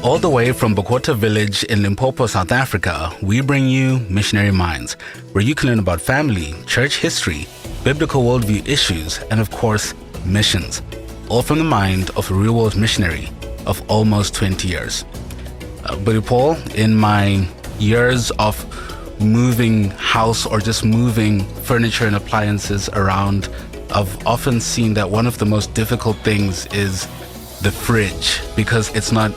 All the way from Bokota Village in Limpopo, South Africa, we bring you Missionary Minds, where you can learn about family, church history, biblical worldview issues, and of course, missions. All from the mind of a real-world missionary of almost 20 years. Buddy Paul, in my years of moving house or just moving furniture and appliances around, I've often seen that one of the most difficult things is the fridge, because it's not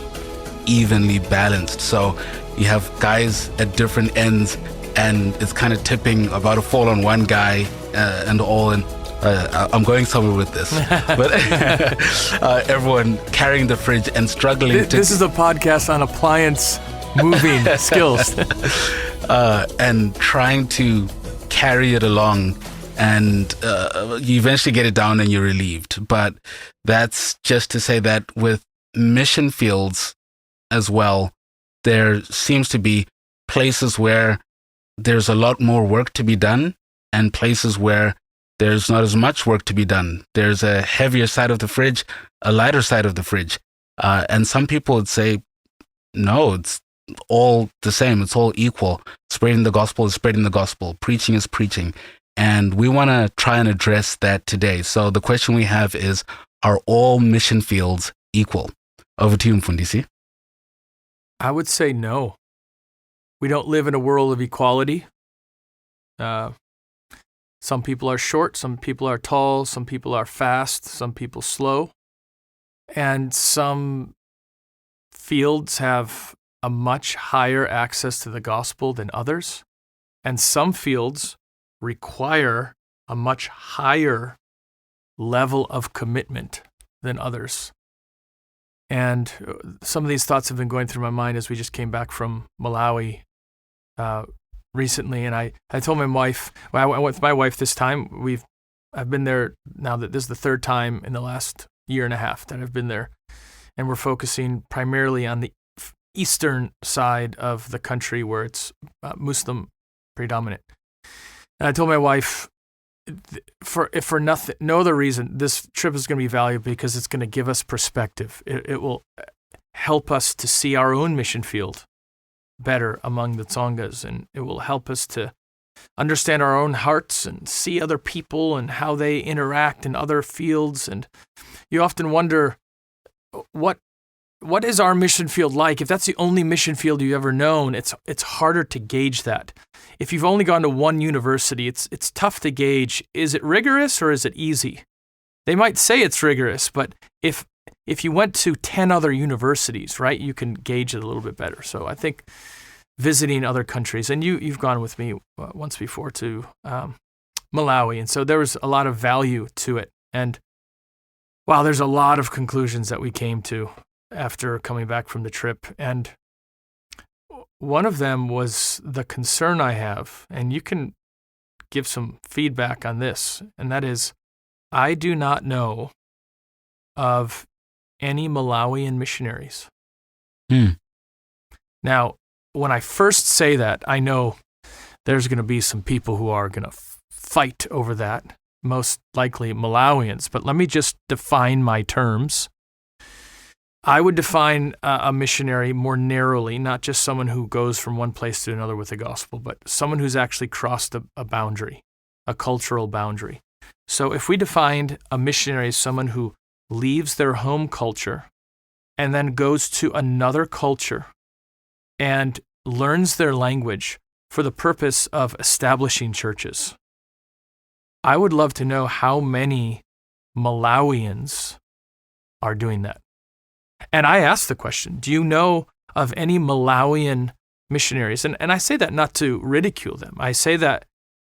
evenly balanced. So you have guys at different ends, and it's kind of tipping, about to fall on one guy and all. And I'm going somewhere with this, but everyone carrying the fridge and struggling. This is a podcast on appliance moving skills, and trying to carry it along. And you eventually get it down and you're relieved. But that's just to say that with mission fields as well, there seems to be places where there's a lot more work to be done and places where there's not as much work to be done. There's a heavier side of the fridge, a lighter side of the fridge. And some people would say, no, it's all the same. It's all equal. Spreading the gospel is spreading the gospel. Preaching is preaching. And we want to try and address that today. So the question we have is, are all mission fields equal? Over to you, Mfundisi. I would say no. We don't live in a world of equality. Some people are short, some people are tall, some people are fast, some people slow. And some fields have a much higher access to the gospel than others. And some fields require a much higher level of commitment than others. And some of these thoughts have been going through my mind as we just came back from Malawi recently. And I told my wife, I went with my wife this time. I've been there now, that this is the third time in the last year and a half that I've been there. And we're focusing primarily on the eastern side of the country where it's Muslim predominant. And I told my wife, for nothing, no other reason, this trip is going to be valuable because it's going to give us perspective. It will help us to see our own mission field better among the Tsongas, and it will help us to understand our own hearts and see other people and how they interact in other fields. And you often wonder, what is our mission field like? If that's the only mission field you've ever known, it's harder to gauge that. If you've only gone to one university, it's tough to gauge, is it rigorous or is it easy? They might say it's rigorous, but if you went to 10 other universities, right, you can gauge it a little bit better. So I think visiting other countries, and you've gone with me once before to Malawi, and so there was a lot of value to it. And wow, there's a lot of conclusions that we came to after coming back from the trip. And one of them was the concern I have, and you can give some feedback on this, and that is, I do not know of any Malawian missionaries. Now, when I first say that, I know there's going to be some people who are going to fight over that, most likely Malawians, but let me just define my terms. I would define a missionary more narrowly, not just someone who goes from one place to another with the gospel, but someone who's actually crossed a boundary, a cultural boundary. So if we defined a missionary as someone who leaves their home culture and then goes to another culture and learns their language for the purpose of establishing churches, I would love to know how many Malawians are doing that. And I asked the question, do you know of any Malawian missionaries? And I say that not to ridicule them. I say that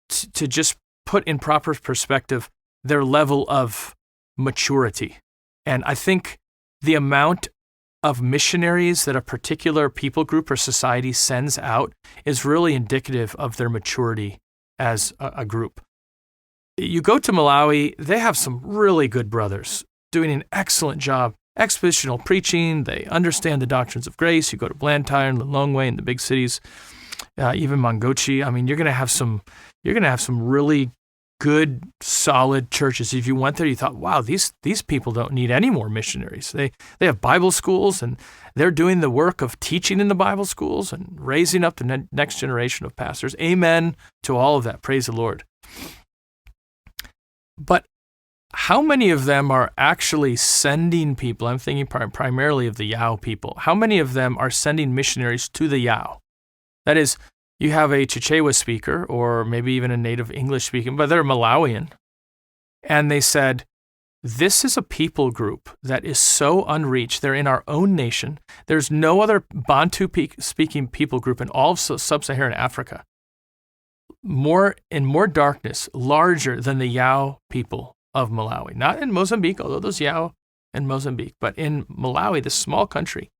to just put in proper perspective their level of maturity. And I think the amount of missionaries that a particular people group or society sends out is really indicative of their maturity as a group. You go to Malawi, they have some really good brothers doing an excellent job. Expositional preaching, they understand the doctrines of grace. You go to Blantyre and Lilongwe and the big cities, even Mangochi. I mean, you're going to have some really good, solid churches. If you went there, you thought, wow, these people don't need any more missionaries. They have Bible schools, and they're doing the work of teaching in the Bible schools and raising up the next generation of pastors. Amen to all of that. Praise the Lord. But how many of them are actually sending people? I'm thinking primarily of the Yao people. How many of them are sending missionaries to the Yao? That is, you have a Chichewa speaker, or maybe even a native English speaking, but they're Malawian. And they said, this is a people group that is so unreached. They're in our own nation. There's no other Bantu speaking people group in all of sub-Saharan Africa. More darkness, larger than the Yao people of Malawi. Not in Mozambique, although there's Yao in Mozambique, but in Malawi, this small country.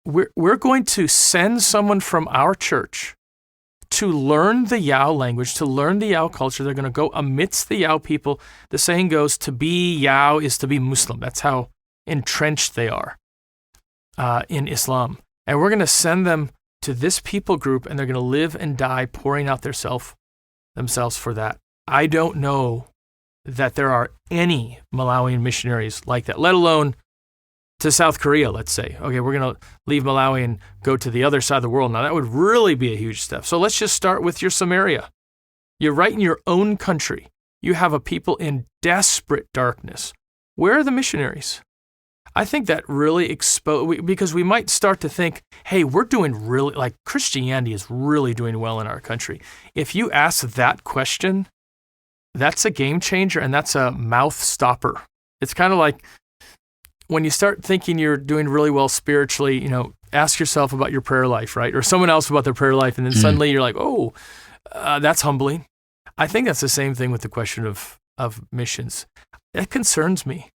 We're going to send someone from our church to learn the Yao language, to learn the Yao culture. They're going to go amidst the Yao people. The saying goes, to be Yao is to be Muslim. That's how entrenched they are in Islam. And we're going to send them to this people group, and they're going to live and die pouring out themselves for that. I don't know that there are any Malawian missionaries like that, let alone to South Korea, let's say. Okay, we're going to leave Malawi and go to the other side of the world. Now, that would really be a huge step. So let's just start with your Samaria. You're right in your own country. You have a people in desperate darkness. Where are the missionaries? I think that really because we might start to think, hey, we're doing really, like Christianity is really doing well in our country. If you ask that question, that's a game changer, and that's a mouth stopper. It's kind of like, when you start thinking you're doing really well spiritually, ask yourself about your prayer life, right? Or someone else about their prayer life, and then suddenly you're like, oh, that's humbling. I think that's the same thing with the question of missions. That concerns me.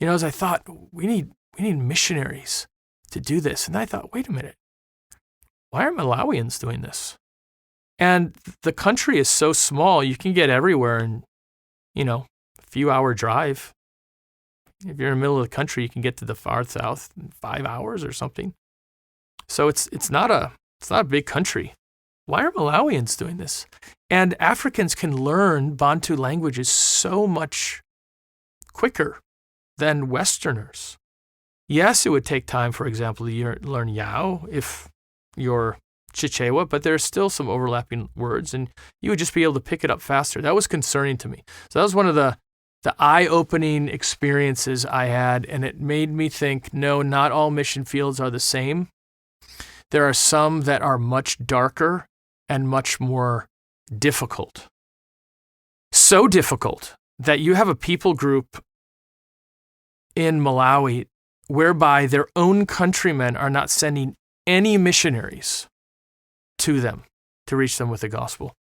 As I thought, we need missionaries to do this. And I thought, wait a minute, why aren't Malawians doing this? And the country is so small, you can get everywhere in, a few hour drive. If you're in the middle of the country, you can get to the far south in 5 hours or something. So it's not a big country. Why are Malawians doing this? And Africans can learn Bantu languages so much quicker than Westerners. Yes, it would take time, for example, to learn Yao if you're Chichewa, but there's still some overlapping words, and you would just be able to pick it up faster. That was concerning to me. So that was one of the eye-opening experiences I had, and it made me think, no, not all mission fields are the same. There are some that are much darker and much more difficult. So difficult that you have a people group in Malawi whereby their own countrymen are not sending any missionaries to them to reach them with the gospel.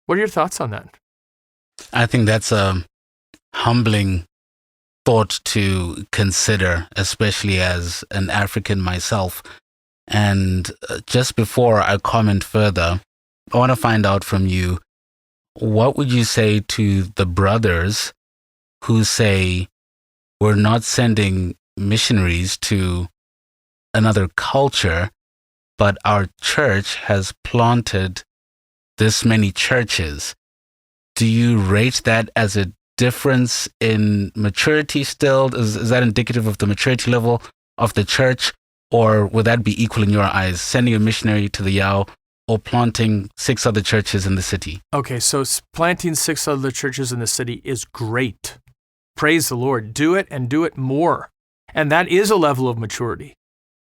What are your thoughts on that? I think that's a humbling thought to consider, especially as an African myself. And just before I comment further, I want to find out from you, what would you say to the brothers who say, we're not sending missionaries to another culture, but our church has planted this many churches? Do you rate that as a difference in maturity still? Is that indicative of the maturity level of the church? Or would that be equal in your eyes, sending a missionary to the Yao or planting 6 other churches in the city? Okay, so planting 6 other churches in the city is great. Praise the Lord. Do it and do it more. And that is a level of maturity.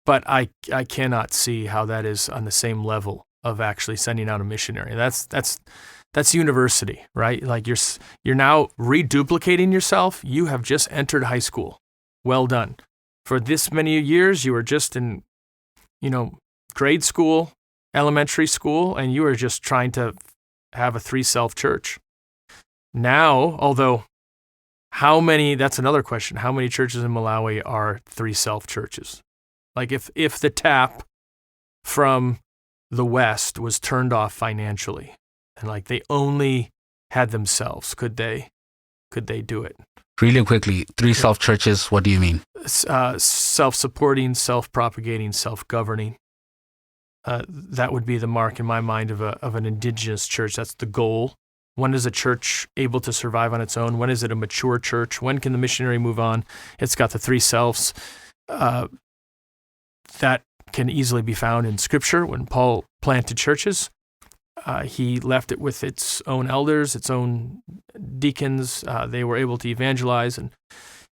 But I cannot see how that is on the same level of actually sending out a missionary. That's university, right? Like you're now reduplicating yourself. You have just entered high school. Well done. For this many years, you were just in, grade school, elementary school, and you were just trying to have a 3-self church. Now, although that's another question. How many churches in Malawi are 3-self churches? Like if the tap from the West was turned off financially and like they only had themselves, could they do it? Really quickly, 3-self churches, what do you mean? Self-supporting, self-propagating, self-governing. That would be the mark in my mind of an indigenous church. That's the goal. When is a church able to survive on its own? When is it a mature church? When can the missionary move on? It's got the three selves that can easily be found in Scripture. When Paul planted churches, he left it with its own elders, its own deacons. They were able to evangelize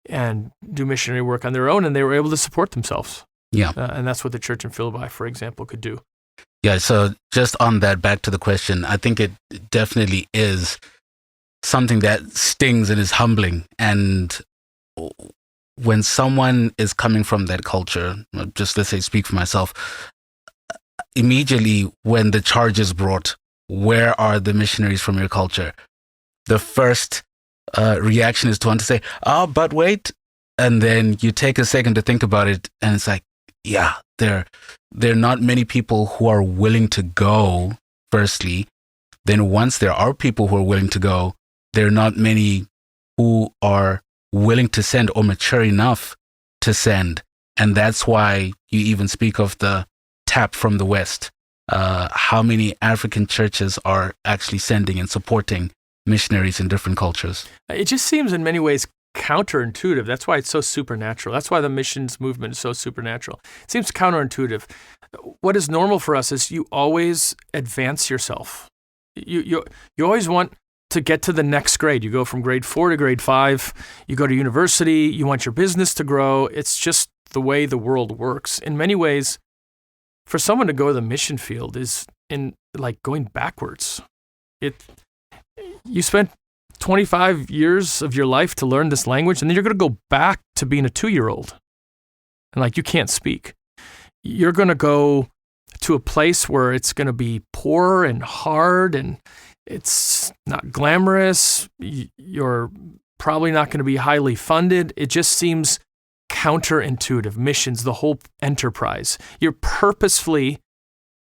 and do missionary work on their own, and they were able to support themselves. Yeah. And that's what the church in Philippi, for example, could do. Yeah, so just on that, back to the question, I think it definitely is something that stings and is humbling. And when someone is coming from that culture, just let's say speak for myself, immediately when the charge is brought, where are the missionaries from your culture? The first reaction is to want to say, but wait. And then you take a second to think about it, and it's like, yeah, there are not many people who are willing to go, firstly. Then once there are people who are willing to go, there are not many who are willing to send or mature enough to send. And that's why you even speak of the tap from the West. How many African churches are actually sending and supporting missionaries in different cultures? It just seems in many ways counterintuitive. That's why it's so supernatural. That's why the missions movement is so supernatural. It seems counterintuitive. What is normal for us is you always advance yourself. You always want to get to the next grade. You go from grade 4 to grade 5. You go to university. You want your business to grow. It's just the way the world works. In many ways, for someone to go to the mission field is in like going backwards. You spent 25 years of your life to learn this language, and then you're going to go back to being a 2-year-old. And like, you can't speak. You're going to go to a place where it's going to be poor and hard, and it's not glamorous. You're probably not going to be highly funded. It just seems counterintuitive. Missions, the whole enterprise. You're purposefully,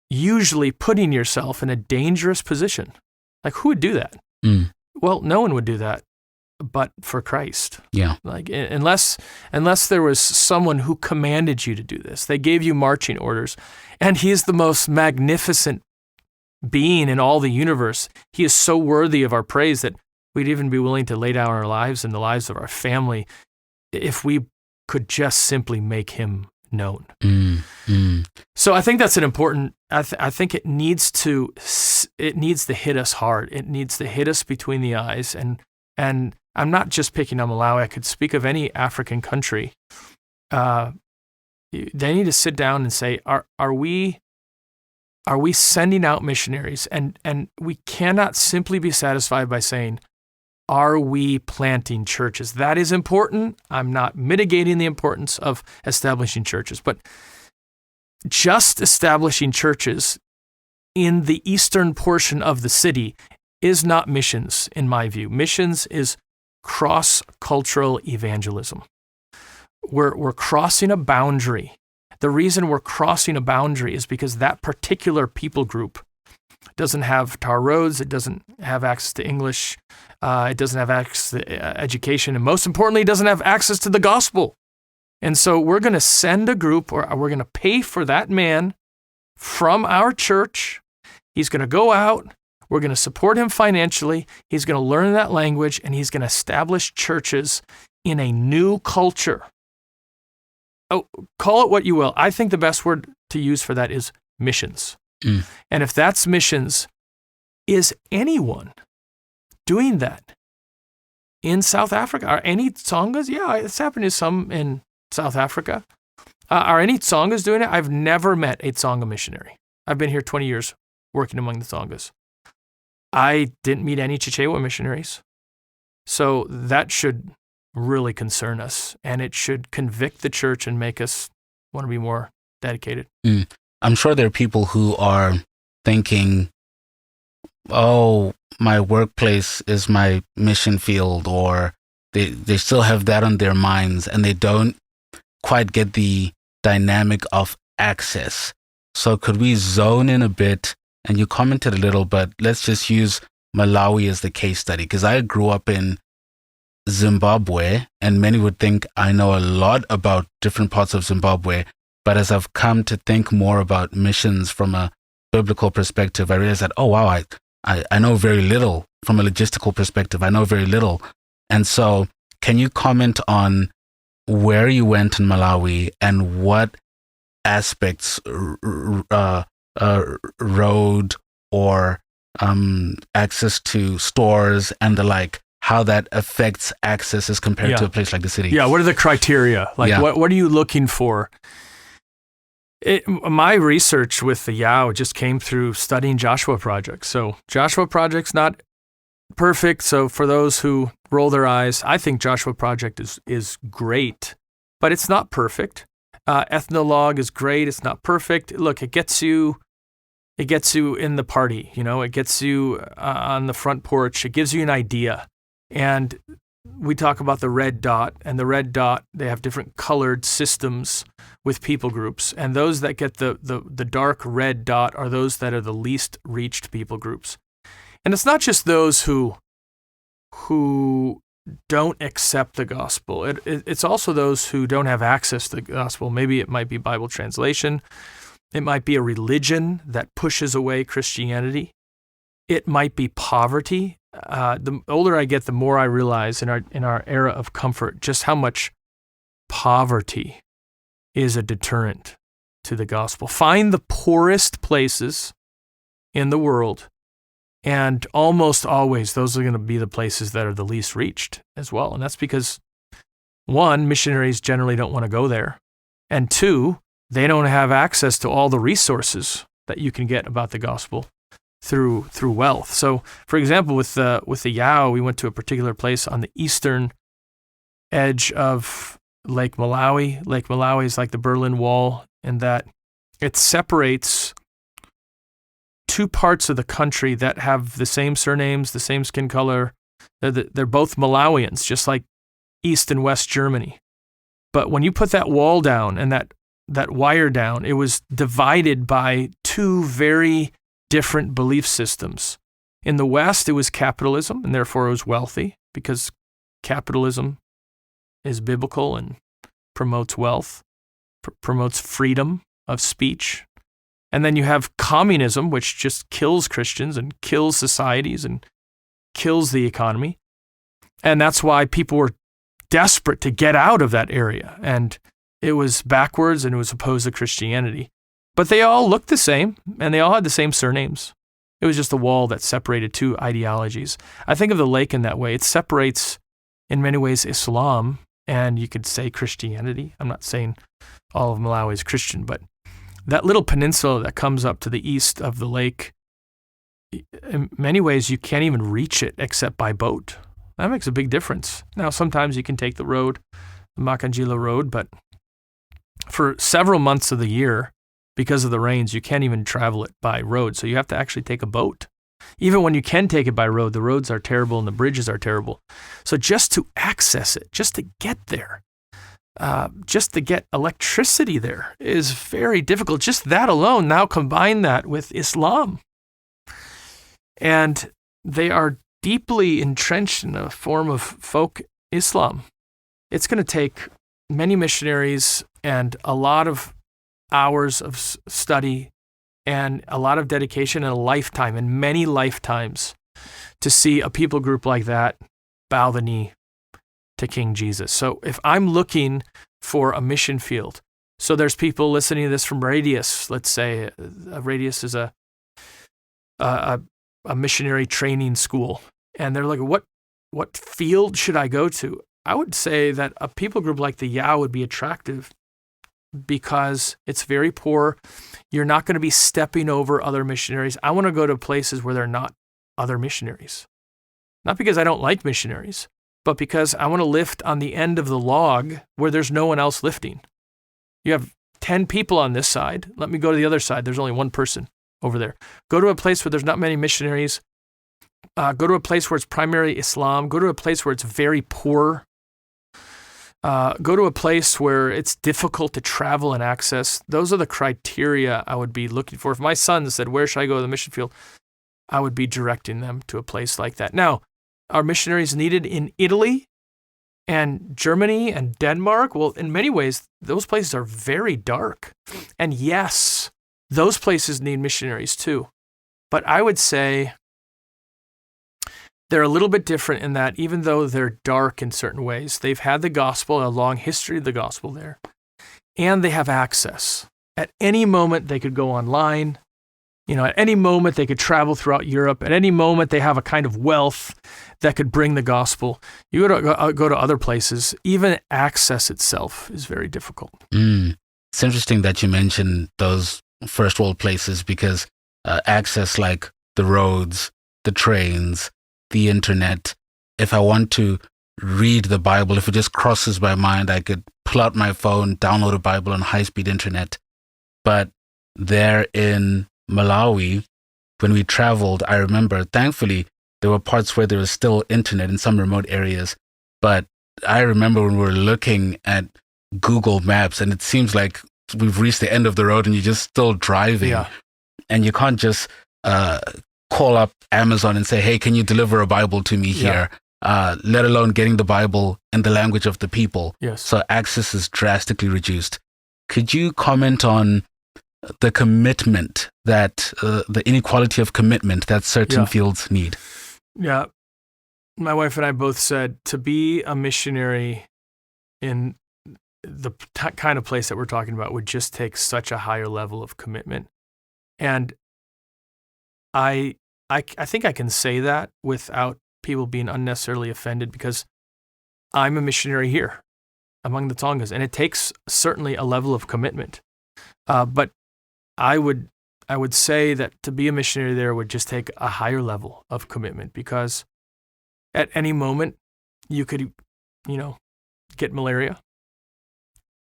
usually putting yourself in a dangerous position. Like, who would do that? Well, no one would do that, but for Christ. Yeah. Like, unless there was someone who commanded you to do this. They gave you marching orders, and he is the most magnificent being in all the universe. He is so worthy of our praise that we'd even be willing to lay down our lives and the lives of our family if we could just simply make him known. So I think that's an important, I think it needs to hit us hard. It needs to hit us between the eyes. And I'm not just picking on Malawi. I could speak of any African country. They need to sit down and say, are we sending out missionaries? And we cannot simply be satisfied by saying, are we planting churches? That is important. I'm not mitigating the importance of establishing churches, but just establishing churches in the eastern portion of the city is not missions, in my view. Missions is cross-cultural evangelism. We're crossing a boundary. The reason we're crossing a boundary is because that particular people group doesn't have tar roads, it doesn't have access to English, it doesn't have access to education, and most importantly, it doesn't have access to the gospel. And so we're going to send a group, or we're going to pay for that man from our church. He's going to go out, we're going to support him financially, he's going to learn that language, and he's going to establish churches in a new culture. Oh, call it what you will. I think the best word to use for that is missions. And if that's missions, is anyone doing that in South Africa? Are any Tsongas? Yeah, it's happened to some in South Africa. Are any Tsongas doing it? I've never met a Tsonga missionary. I've been here 20 years working among the Tsongas. I didn't meet any Chichewa missionaries. So that should really concern us, and it should convict the church and make us want to be more dedicated. I'm sure there are people who are thinking, oh, my workplace is my mission field, or they still have that on their minds, and they don't quite get the dynamic of access. So could we zone in a bit? And you commented a little, but let's just use Malawi as the case study, because I grew up in Zimbabwe, and many would think I know a lot about different parts of Zimbabwe. But as I've come to think more about missions from a biblical perspective, I realized that, oh, wow, I know very little from a logistical perspective. I know very little. And so can you comment on where you went in Malawi and what aspects, road or access to stores and the like, how that affects access as compared to a place like the city? Yeah, what are the criteria? Like, what are you looking for? My research with the Yao just came through studying Joshua Project. So Joshua Project's not perfect. So for those who roll their eyes, I think Joshua Project is great, but it's not perfect. Ethnologue is great. It's not perfect. Look, it gets you in the party. It gets you on the front porch. It gives you an idea. And we talk about the red dot, and the red dot, they have different colored systems with people groups. And those that get the dark red dot are those that are the least reached people groups. And it's not just those who don't accept the gospel. It's also those who don't have access to the gospel. Maybe it might be Bible translation. It might be a religion that pushes away Christianity. It might be poverty. The older I get, the more I realize in our era of comfort just how much poverty is a deterrent to the gospel. Find the poorest places in the world, and almost always those are going to be the places that are the least reached as well. And that's because, one, missionaries generally don't want to go there, and two, they don't have access to all the resources that you can get about the gospel through wealth. So, for example, with the Yao, we went to a particular place on the eastern edge of Lake Malawi. Lake Malawi is like the Berlin Wall in that it separates two parts of the country that have the same surnames, the same skin color. They're both Malawians, just like East and West Germany. But when you put that wall down and that wire down, it was divided by two very different belief systems. In the West, it was capitalism, and therefore it was wealthy, because capitalism is biblical and promotes wealth, promotes freedom of speech. And then you have communism, which just kills Christians and kills societies and kills the economy. And that's why people were desperate to get out of that area. And it was backwards and it was opposed to Christianity. But they all looked the same, and they all had the same surnames. It was just a wall that separated two ideologies. I think of the lake in that way. It separates, in many ways, Islam, and you could say Christianity. I'm not saying all of Malawi is Christian, but that little peninsula that comes up to the east of the lake, in many ways, you can't even reach it except by boat. That makes a big difference. Now, sometimes you can take the road, the Makanjila Road, but for several months of the year, because of the rains, you can't even travel it by road. So you have to actually take a boat. Even when you can take it by road, the roads are terrible and the bridges are terrible. So just to access it, just to get there, just to get electricity there is very difficult. Just that alone. Now combine that with Islam. And they are deeply entrenched in a form of folk Islam. It's going to take many missionaries and a lot of hours of study and a lot of dedication and a lifetime and many lifetimes to see a people group like that bow the knee to King Jesus. So if I'm looking for a mission field, so there's people listening to this from Radius, let's say. Radius is a missionary training school, and they're like, what field should I go to? I would say that a people group like the Yao would be attractive because it's very poor. You're not going to be stepping over other missionaries. I want to go to places where there are not other missionaries. Not because I don't like missionaries, but because I want to lift on the end of the log where there's no one else lifting. You have 10 people on this side. Let me go to the other side. There's only one person over there. Go to a place where there's not many missionaries. Go to a place where it's primarily Islam. Go to a place where it's very poor. Go to a place where it's difficult to travel and access. Those are the criteria I would be looking for. If my son said, where should I go to the mission field? I would be directing them to a place like that. Now, are missionaries needed in Italy and Germany and Denmark? Well, in many ways, those places are very dark. And yes, those places need missionaries too. But I would say They're a little bit different in that even though they're dark in certain ways, they've had the gospel, a long history of the gospel there, and they have access. At any moment, they could go online. At any moment, they could travel throughout Europe. At any moment, they have a kind of wealth that could bring the gospel. You go to other places, even access itself is very difficult. It's interesting that you mentioned those first world places because access like the roads, the trains, the internet. If I want to read the Bible, if it just crosses my mind, I could pull out my phone, download a Bible on high-speed internet. But there in Malawi, when we traveled, I remember, thankfully, there were parts where there was still internet in some remote areas. But I remember when we were looking at Google Maps and it seems like we've reached the end of the road and you're just still driving. Yeah. And you can't just call up Amazon and say, hey, can you deliver a Bible to me here? Let alone getting the Bible in the language of the people. Yes. So access is drastically reduced. Could you comment on the commitment that, the inequality of commitment that certain fields need? Yeah. My wife and I both said to be a missionary in the kind of place that we're talking about would just take such a higher level of commitment. And I think I can say that without people being unnecessarily offended because I'm a missionary here among the Tongas, and it takes certainly a level of commitment. But I would say that to be a missionary there would just take a higher level of commitment because at any moment you could, get malaria.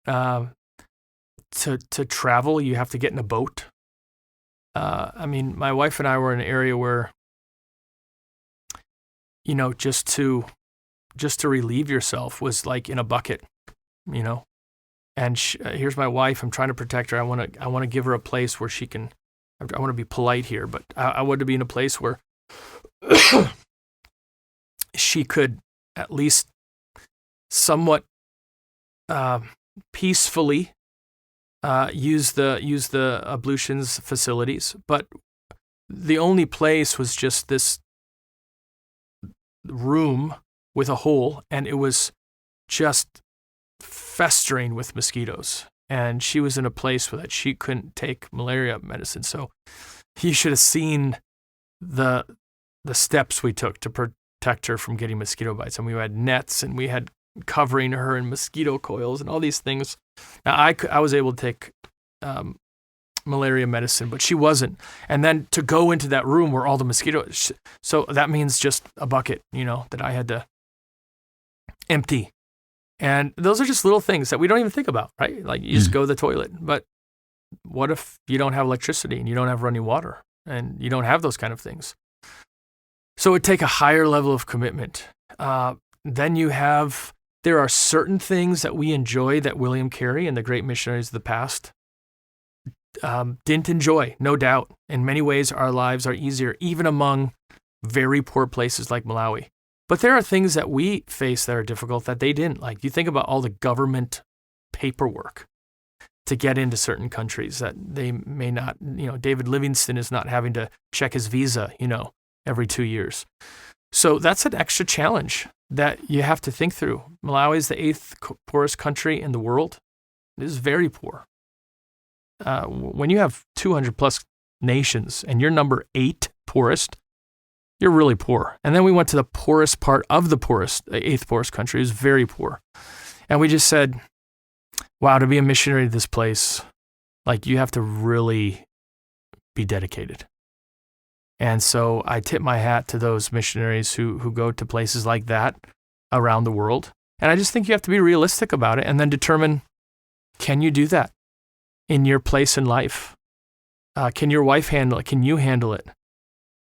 To travel, you have to get in a boat. My wife and I were in an area where, just to relieve yourself was like in a bucket, And here's my wife. I'm trying to protect her. I want to give her a place where she can. I want to be polite here, but I want to be in a place where she could at least somewhat peacefully use the ablutions facilities. But the only place was just this room with a hole, and it was just festering with mosquitoes. And she was in a place where that she couldn't take malaria medicine. So you should have seen the steps we took to protect her from getting mosquito bites. And we had nets, and we had covering her in mosquito coils and all these things. Now I was able to take malaria medicine, but she wasn't. And then to go into that room where all the mosquitoes, so that means just a bucket, that I had to empty. And those are just little things that we don't even think about, right? Like you just go to the toilet. But what if you don't have electricity and you don't have running water and you don't have those kind of things? So it would take a higher level of commitment. Then there are certain things that we enjoy that William Carey and the great missionaries of the past didn't enjoy, no doubt. In many ways, our lives are easier, even among very poor places like Malawi. But there are things that we face that are difficult that they didn't. Like you think about all the government paperwork to get into certain countries that they may not, David Livingstone is not having to check his visa, every 2 years. So that's an extra challenge that you have to think through. Malawi is the 8th poorest country in the world. It is very poor. When you have 200 plus nations and you're number 8 poorest, you're really poor. And then we went to the poorest part of the 8th poorest country. It was very poor. And we just said, wow, to be a missionary to this place, like you have to really be dedicated. And so I tip my hat to those missionaries who go to places like that around the world. And I just think you have to be realistic about it and then determine, can you do that in your place in life? Can your wife handle it? Can you handle it?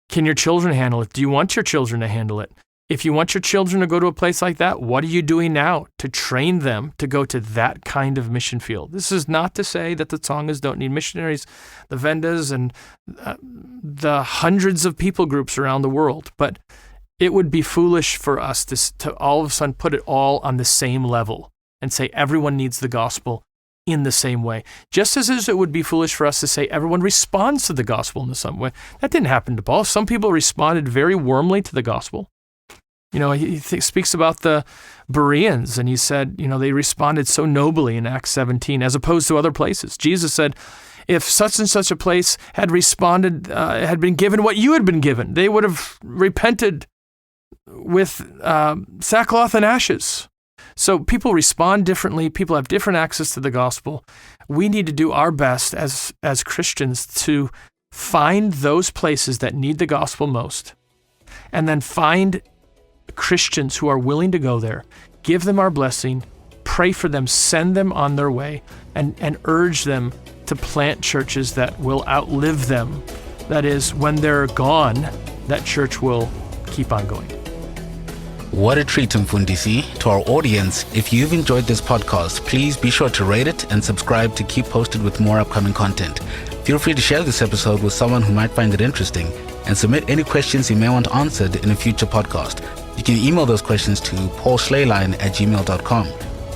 Can your children handle it? Do you want your children to handle it? If you want your children to go to a place like that, what are you doing now to train them to go to that kind of mission field? This is not to say that the Tongas don't need missionaries, the Vendas, and the hundreds of people groups around the world. But it would be foolish for us to all of a sudden put it all on the same level and say everyone needs the gospel in the same way. Just as it would be foolish for us to say everyone responds to the gospel in the same way. That didn't happen to Paul. Some people responded very warmly to the gospel. He speaks about the Bereans, and he said, they responded so nobly in Acts 17 as opposed to other places. Jesus said, if such and such a place had responded, had been given what you had been given, they would have repented with sackcloth and ashes. So people respond differently. People have different access to the gospel. We need to do our best as Christians to find those places that need the gospel most, and then find Christians who are willing to go there, give them our blessing, pray for them, send them on their way, and urge them to plant churches that will outlive them. That is, when they're gone, that church will keep on going. What a treat, Mfundisi. To our audience, if you've enjoyed this podcast, please be sure to rate it and subscribe to keep posted with more upcoming content. Feel free to share this episode with someone who might find it interesting, and submit any questions you may want answered in a future podcast. You can email those questions to paulschleiline@gmail.com.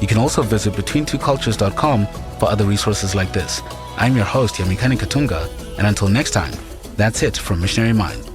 You can also visit betweentwocultures.com for other resources like this. I'm your host, Yamikani Katunga, and until next time, that's it from Missionary Minds.